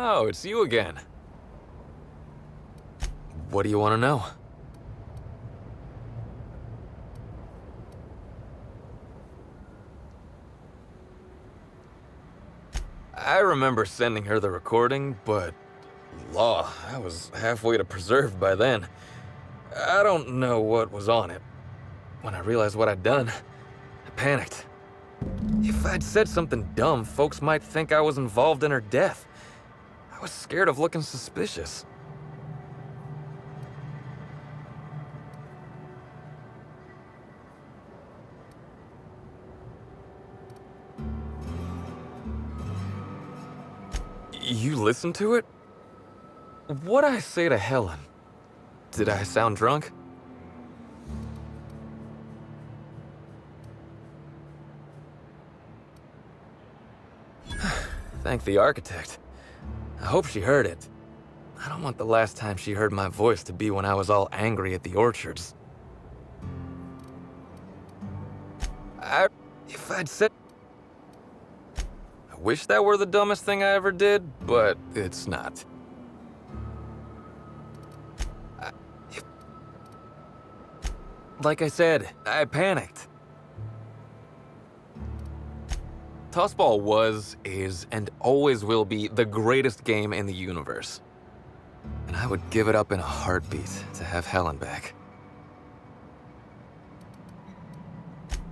Oh, it's you again. What do you want to know? I remember sending her the recording, but law, I was halfway to preserved by then. I don't know what was on it. When I realized what I'd done, I panicked. If I'd said something dumb, folks might think I was involved in her death. I was scared of looking suspicious. You listened to it? What'd I say to Helen? Did I sound drunk? Thank the architect. I hope she heard it. I don't want the last time she heard my voice to be when I was all angry at the orchards. If I'd said... I wish that were the dumbest thing I ever did, but it's not. Like I said, I panicked. Tossball was, is, and always will be the greatest game in the universe. And I would give it up in a heartbeat to have Helen back.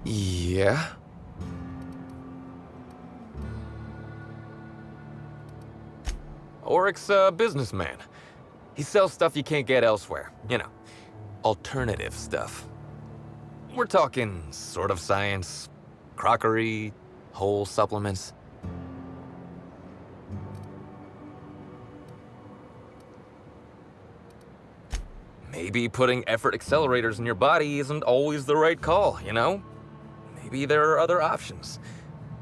Yeah? Oryx's a businessman. He sells stuff you can't get elsewhere. You know, alternative stuff. We're talking sort of science, crockery, whole supplements. Maybe putting effort accelerators in your body isn't always the right call, you know? Maybe there are other options.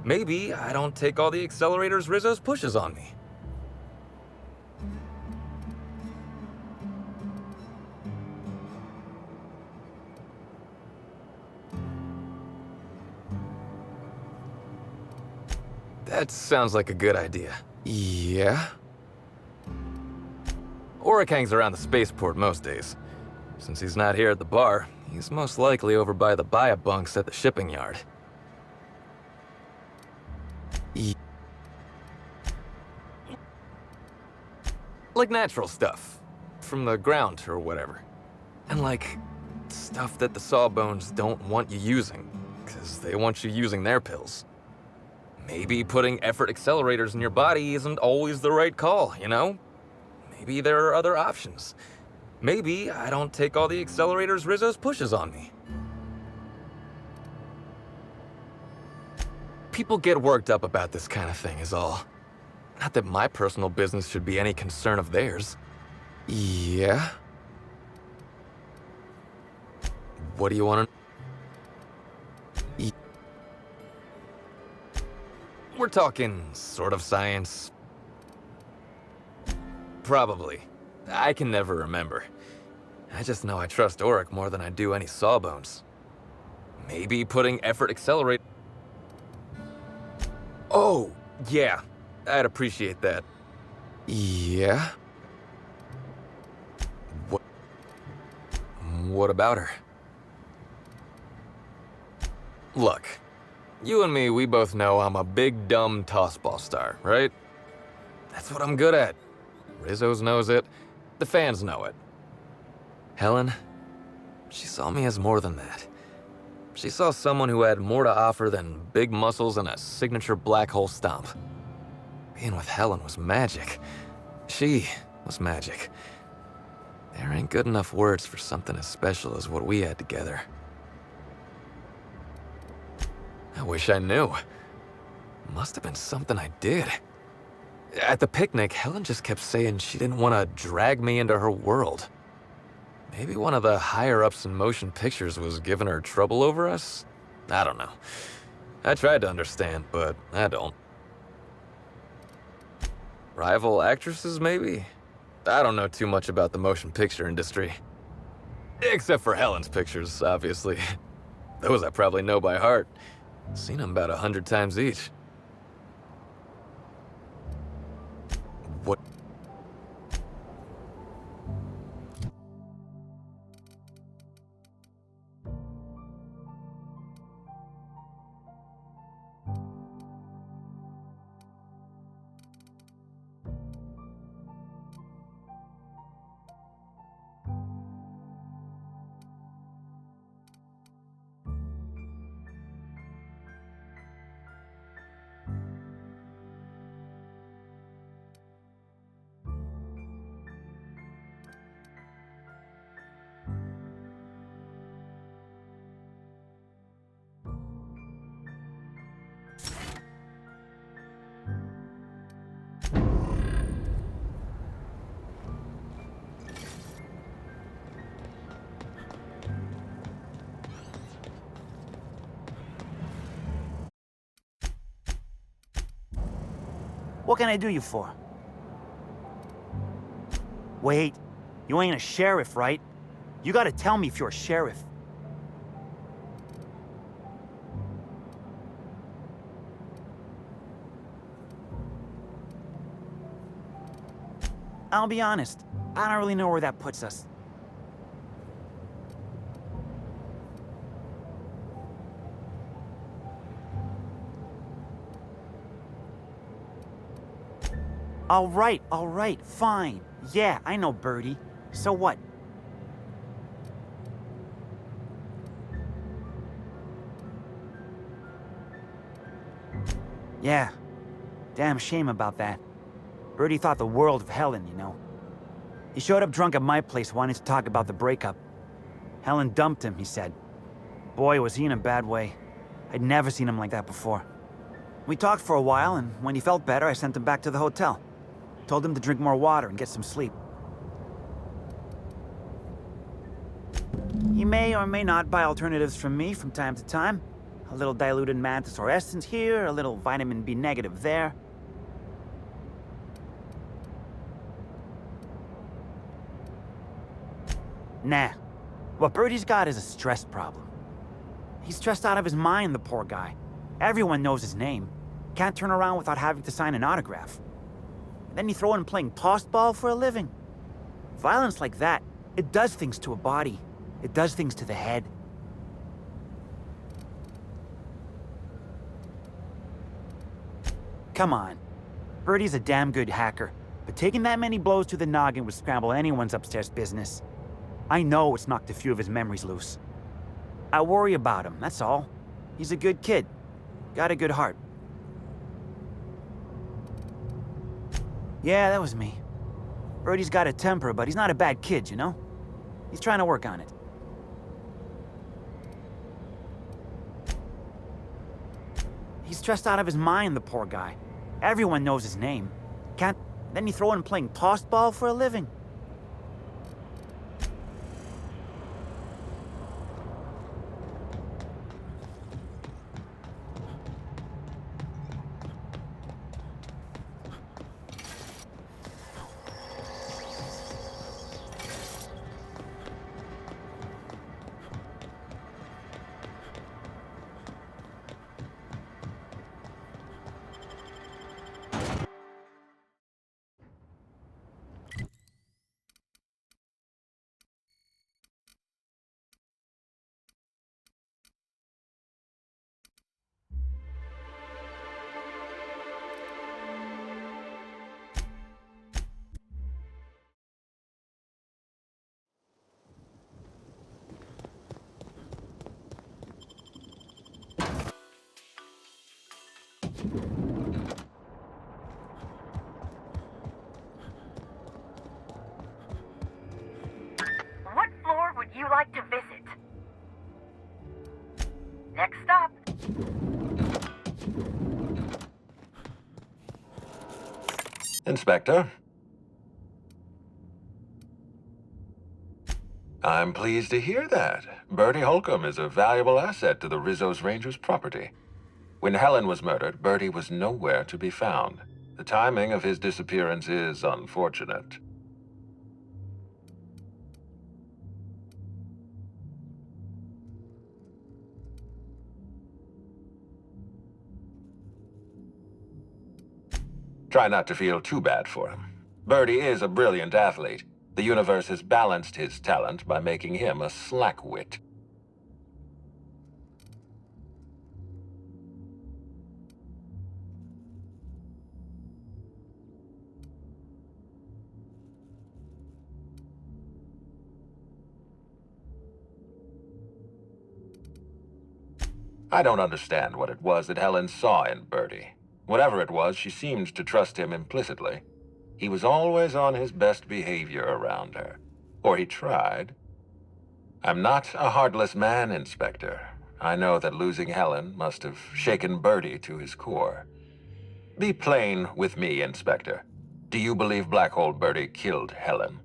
Maybe I don't take all the accelerators Rizzo's pushes on me. That sounds like a good idea. Yeah? Oryx hangs around the spaceport most days. Since he's not here at the bar, he's most likely over by the buy-up bunks at the shipping yard. Like natural stuff. From the ground or whatever. And like, stuff that the Sawbones don't want you using, because they want you using their pills. Maybe putting effort accelerators in your body isn't always the right call, you know? Maybe there are other options. Maybe I don't take all the accelerators Rizzo's pushes on me. People get worked up about this kind of thing is all. Not that my personal business should be any concern of theirs. Yeah? What do you want to... We're talking sort of science. Probably. I can never remember. I just know I trust Oryx more than I do any Sawbones. Maybe putting effort accelerate... Oh, yeah. I'd appreciate that. Yeah? What about her? Look. You and me, we both know I'm a big, dumb tossball star, right? That's what I'm good at. Rizzo's knows it. The fans know it. Helen, she saw me as more than that. She saw someone who had more to offer than big muscles and a signature black hole stomp. Being with Helen was magic. She was magic. There ain't good enough words for something as special as what we had together. I wish I knew. Must have been something I did. At the picnic, Helen just kept saying she didn't want to drag me into her world. Maybe one of the higher-ups in motion pictures was giving her trouble over us? I don't know. I tried to understand, but I don't. Rival actresses, maybe? I don't know too much about the motion picture industry. Except for Helen's pictures, obviously. Those I probably know by heart. Seen them about 100 times each. What? What can I do you for? Wait, you ain't a sheriff, right? You gotta tell me if you're a sheriff. I'll be honest, I don't really know where that puts us. All right, fine. Yeah, I know Birdie. So what? Yeah, damn shame about that. Birdie thought the world of Helen, you know. He showed up drunk at my place wanting to talk about the breakup. Helen dumped him, he said. Boy, was he in a bad way. I'd never seen him like that before. We talked for a while, and when he felt better, I sent him back to the hotel. Told him to drink more water and get some sleep. He may or may not buy alternatives from me from time to time. A little diluted mantis or essence here, a little vitamin B negative there. Nah. What Birdie's got is a stress problem. He's stressed out of his mind, the poor guy. Everyone knows his name. Can't turn around without having to sign an autograph. Then you throw in playing tossball for a living. Violence like that, it does things to a body. It does things to the head. Come on. Birdie's a damn good hacker, but taking that many blows to the noggin would scramble anyone's upstairs business. I know it's knocked a few of his memories loose. I worry about him, that's all. He's a good kid. Got a good heart. Yeah, that was me. Birdie's got a temper, but he's not a bad kid, you know? He's trying to work on it. He's stressed out of his mind, the poor guy. Everyone knows his name. Can't... Then you throw in playing tossball for a living. What floor would you like to visit? Next stop. Inspector. I'm pleased to hear that. Bertie Holcomb is a valuable asset to the Rizzo's Rangers property. When Helen was murdered, Bertie was nowhere to be found. The timing of his disappearance is unfortunate. Try not to feel too bad for him. Birdie is a brilliant athlete. The universe has balanced his talent by making him a slackwit. I don't understand what it was that Helen saw in Birdie. Whatever it was, she seemed to trust him implicitly. He was always on his best behavior around her. Or he tried. I'm not a heartless man, Inspector. I know that losing Helen must have shaken Birdie to his core. Be plain with me, Inspector. Do you believe Black Hole Birdie killed Helen?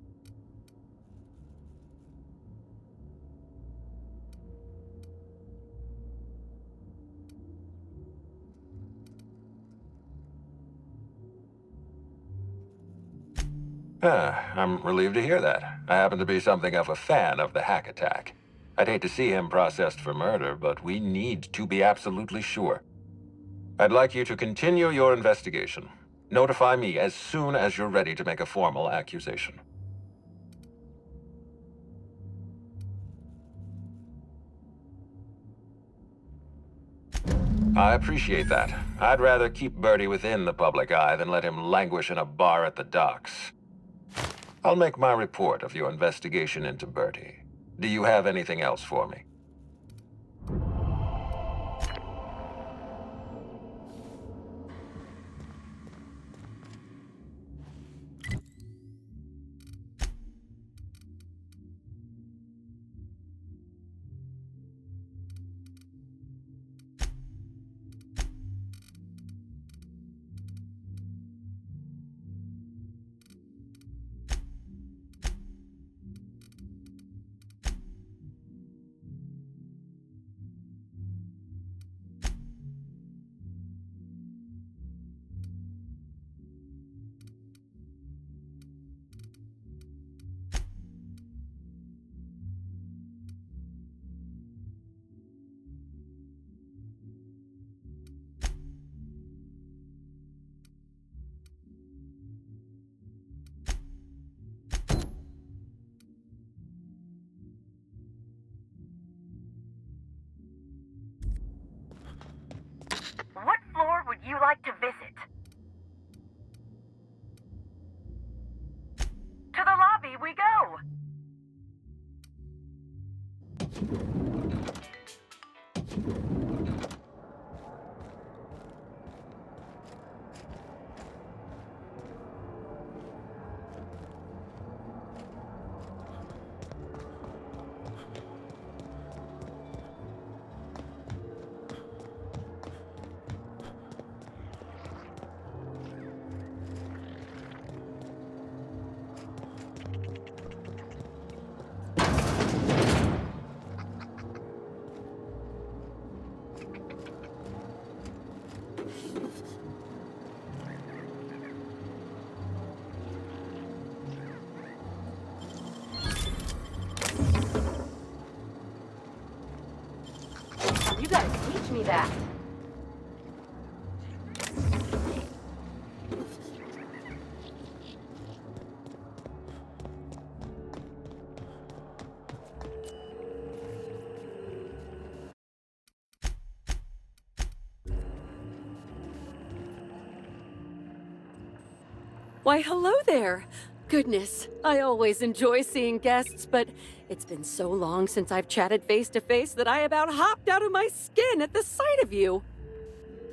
I'm relieved to hear that. I happen to be something of a fan of the hack attack. I'd hate to see him processed for murder, but we need to be absolutely sure. I'd like you to continue your investigation. Notify me as soon as you're ready to make a formal accusation. I appreciate that. I'd rather keep Birdie within the public eye than let him languish in a bar at the docks. I'll make my report of your investigation into Birdie. Do you have anything else for me? What floor would you like to visit? To the lobby we go! You gotta teach me that. Why, hello there! Goodness, I always enjoy seeing guests, but it's been so long since I've chatted face to face that I about hopped out of my skin at the sight of you.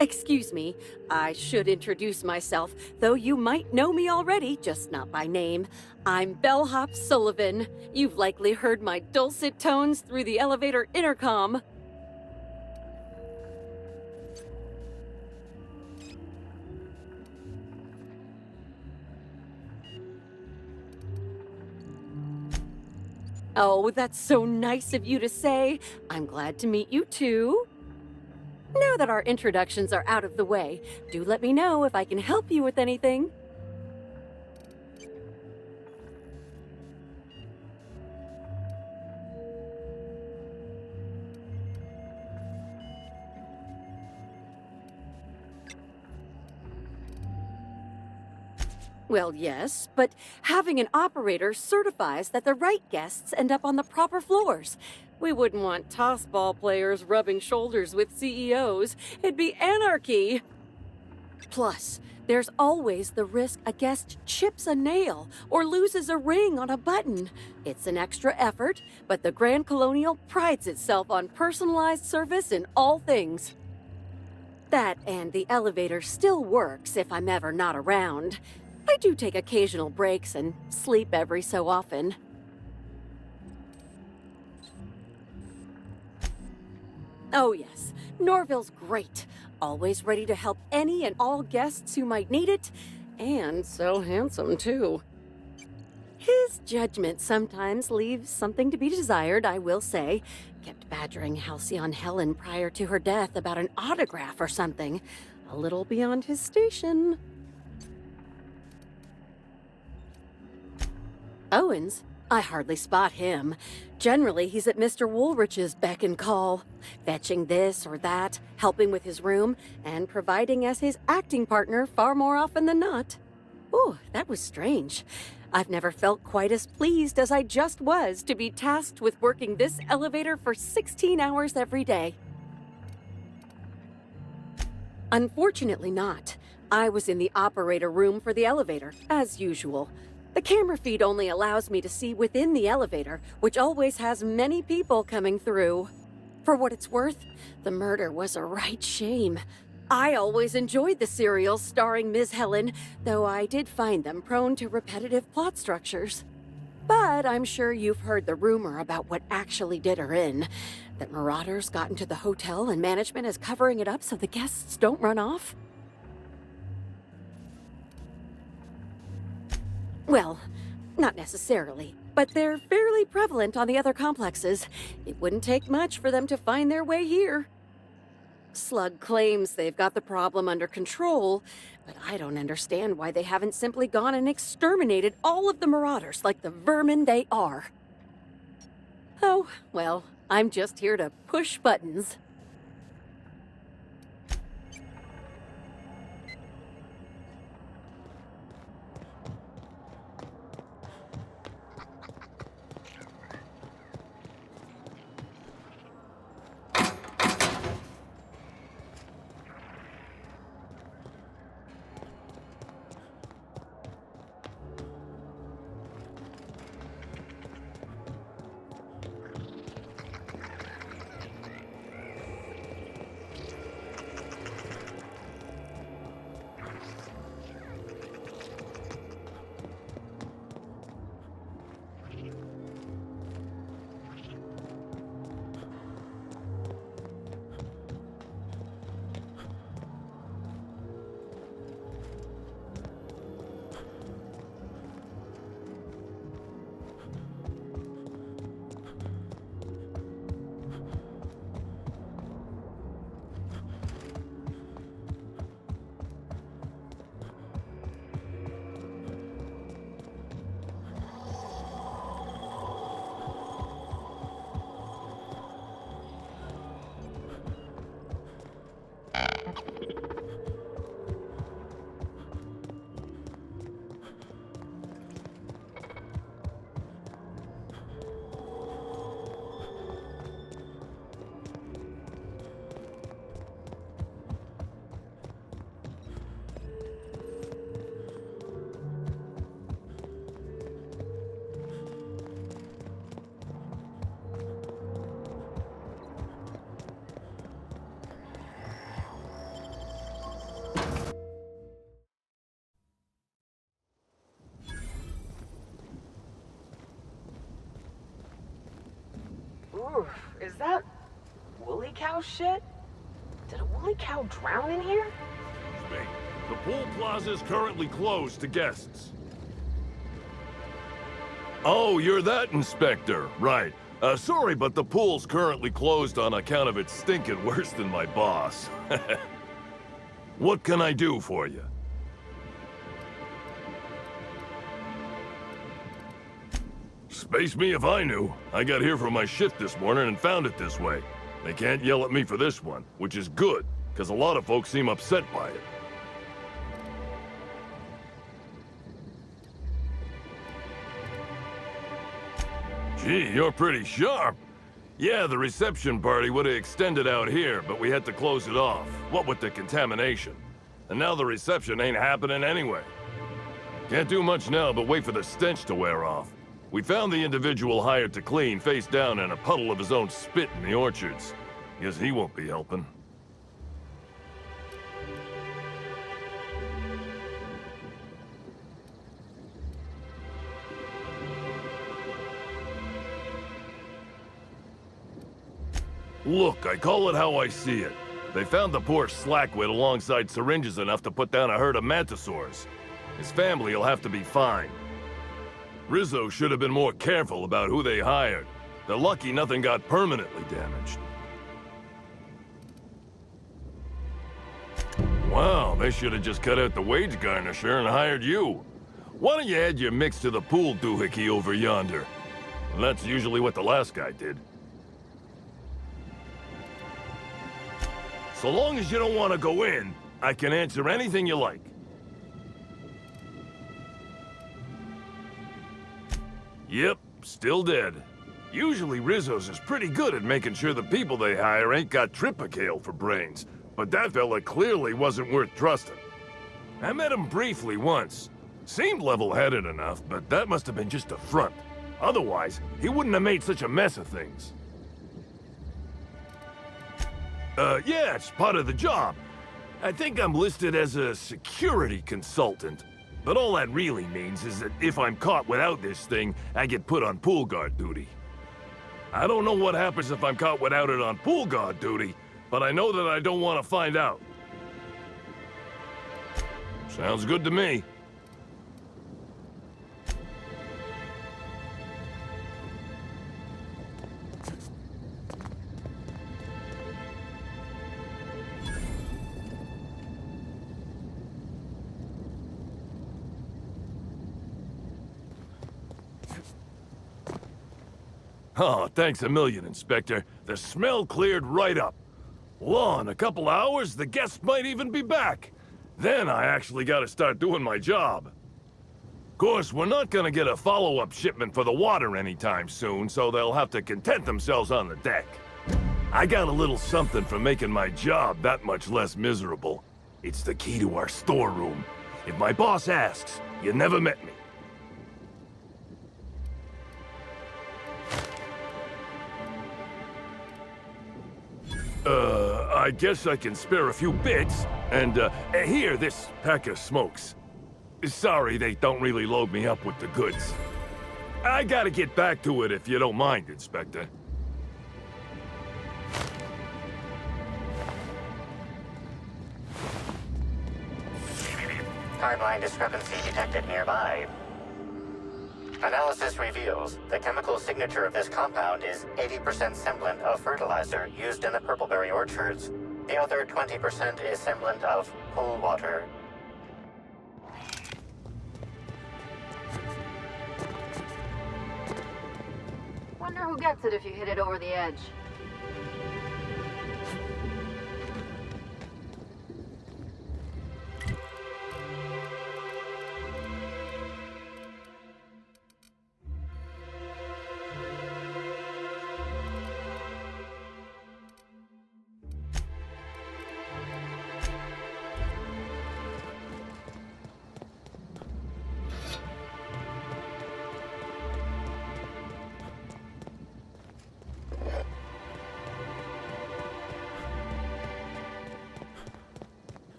Excuse me, I should introduce myself, though you might know me already, just not by name. I'm Bellhop Sullivan. You've likely heard my dulcet tones through the elevator intercom. Oh, that's so nice of you to say. I'm glad to meet you too. Now that our introductions are out of the way, do let me know if I can help you with anything. Well, yes, but having an operator certifies that the right guests end up on the proper floors. We wouldn't want tossball players rubbing shoulders with CEOs. It'd be anarchy. Plus, there's always the risk a guest chips a nail or loses a ring on a button. It's an extra effort, but the Grand Colonial prides itself on personalized service in all things. That and the elevator still works if I'm ever not around. I do take occasional breaks and sleep every so often. Oh yes, Norville's great. Always ready to help any and all guests who might need it, and so handsome too. His judgment sometimes leaves something to be desired, I will say. Kept badgering Halcyon Helen prior to her death about an autograph or something. A little beyond his station. Owens? I hardly spot him. Generally, he's at Mr. Woolrich's beck and call, fetching this or that, helping with his room, and providing as his acting partner far more often than not. Ooh, that was strange. I've never felt quite as pleased as I just was to be tasked with working this elevator for 16 hours every day. Unfortunately not. I was in the operator room for the elevator, as usual. The camera feed only allows me to see within the elevator, which always has many people coming through. For what it's worth, the murder was a right shame. I always enjoyed the serials starring Ms. Helen, though I did find them prone to repetitive plot structures. But I'm sure you've heard the rumor about what actually did her in. That marauders got into the hotel and management is covering it up so the guests don't run off. Well, not necessarily, but they're fairly prevalent on the other complexes. It wouldn't take much for them to find their way here. Slug claims they've got the problem under control, but I don't understand why they haven't simply gone and exterminated all of the marauders like the vermin they are. Oh, well, I'm just here to push buttons. Oof, is that woolly cow shit? Did a woolly cow drown in here? Me. The pool plaza is currently closed to guests. Oh, you're that inspector. Right. Sorry, but the pool's currently closed on account of it stinking worse than my boss. What can I do for you? Space me if I knew. I got here from my shit this morning and found it this way. They can't yell at me for this one, which is good, because a lot of folks seem upset by it. Gee, you're pretty sharp. Yeah, the reception party would have extended out here, but we had to close it off. What with the contamination. And now the reception ain't happening anyway. Can't do much now but wait for the stench to wear off. We found the individual hired to clean face down in a puddle of his own spit in the orchards. Guess he won't be helping. Look, I call it how I see it. They found the poor slackwit alongside syringes enough to put down a herd of mantisaurs. His family will have to be fined. Rizzo should have been more careful about who they hired. They're lucky nothing got permanently damaged. Wow, they should have just cut out the wage garnisher and hired you. Why don't you add your mix to the pool doohickey over yonder? Well, that's usually what the last guy did. So long as you don't want to go in, I can answer anything you like. Yep, still dead. Usually Rizzo's is pretty good at making sure the people they hire ain't got tripicale for brains, but that fella clearly wasn't worth trusting. I met him briefly once. Seemed level-headed enough, but that must have been just a front. Otherwise, he wouldn't have made such a mess of things. Yeah, it's part of the job. I think I'm listed as a security consultant. But all that really means is that if I'm caught without this thing, I get put on pool guard duty. I don't know what happens if I'm caught without it on pool guard duty, but I know that I don't want to find out. Sounds good to me. Oh, thanks a million, Inspector. The smell cleared right up. Well, in a couple hours, the guests might even be back. Then I actually gotta start doing my job. Of course, we're not gonna get a follow-up shipment for the water anytime soon, so they'll have to content themselves on the deck. I got a little something for making my job that much less miserable. It's the key to our storeroom. If my boss asks, you never met me. I guess I can spare a few bits, and, here, this pack of smokes. Sorry, they don't really load me up with the goods. I gotta get back to it if you don't mind, Inspector. Timeline discrepancy detected nearby. Analysis reveals the chemical signature of this compound is 80% semblant of fertilizer used in the purpleberry orchards. The other 20% is semblant of pool water. Wonder who gets it if you hit it over the edge.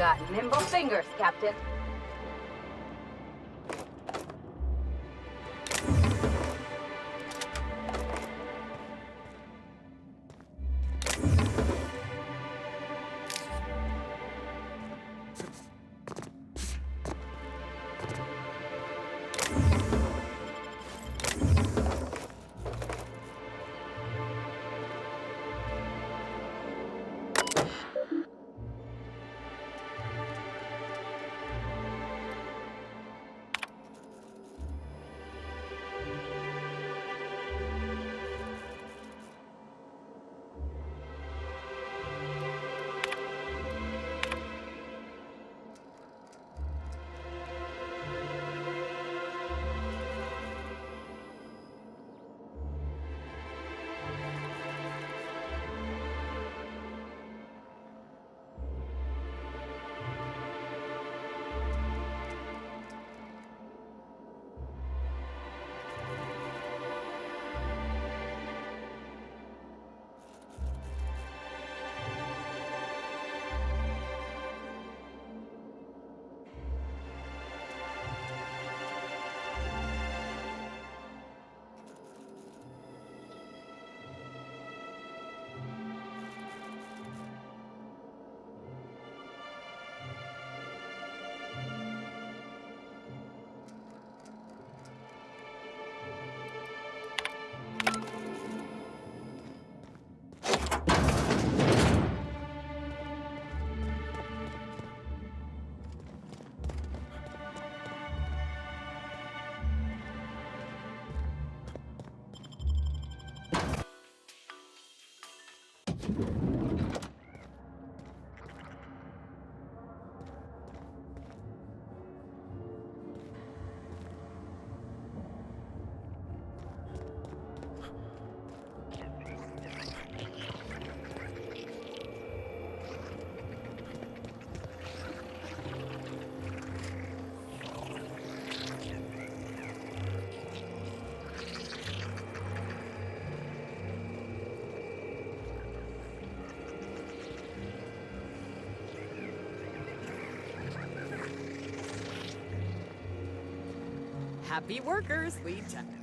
got nimble fingers, Captain. Happy workers, lead time.